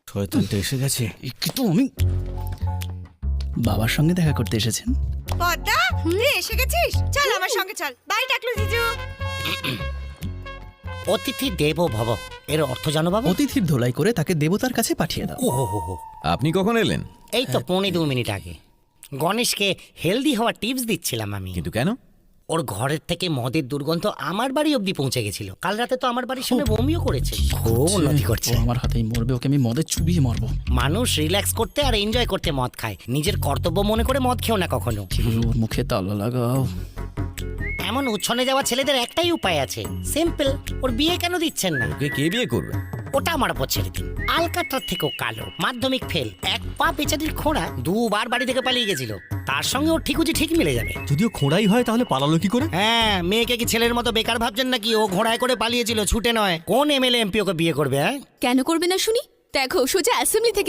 শয়তানটা এসে গেছে। কিন্তু আমি বাবার সঙ্গে দেখা করতে এসেছেন। পদ্মা তুই এসে গেছিস, চল আমার সঙ্গে চল। বাই ডাকলু জিজু। অতিথি দেবো ভব, এর অর্থ জানো বাবু? অতিথির ধোলাই করে তাকে দেবতার কাছে পাঠিয়ে দাও। ও হো হো হো। আপনি কখন এলেন? এই তো 1.5 মিনিট আগে। গণেশকে হেলদি হওয়ার টিপস দিচ্ছিলাম আমি। কিন্তু কেন? ওর ঘরের থেকে মদের দুর্গন্ধ আমার বাড়ি অবধি পৌঁছে গেছিল। কাল রাতে তো আমার বাড়ির সামনে বমিও করেছে। খুব উন্নতি করছে। ও আমার হাতেই মরবে, ওকে আমি মদে চুবিয়ে মারবো। মানুষ রিল্যাক্স করতে আর এনজয় করতে মদ খায়, নিজের কর্তব্য মনে করে মদ খেও না কখনো। কেউ ওর মুখে তালা লাগাও। এমন উচ্ছনে যাওয়া ছেলেদের একটাই উপায় আছে, সিম্পল। ওর বিয়ে কেন দিচ্ছেন না? ওকে কে বিয়ে করবে? ওটা আমার উপর ছেড়ে দিন। আলকাট্রার থেকেও কালো, মাধ্যমিক ফেল, এক পা পেছাটির খোঁড়া, 2 বার বাড়ি থেকে পালিয়ে গেছিল। তার সঙ্গে ওর ঠিকুজি ঠিক মিলে যাবে। যদিও খোঁড়াই হয় তাহলে পালালো কি করে? হ্যাঁ, মেয়েকে কি ছেলের মতো বেকার ভাবছেন নাকি? ও ঘোড়ায় করে পালিয়েছিল, ছুটে নয়। কোন এমএলএ এমপি ওকে বিয়ে করবে? হ্যাঁ, কেন করবে না শুনি? দেখো সোজা অ্যাসেম্বলি থেকে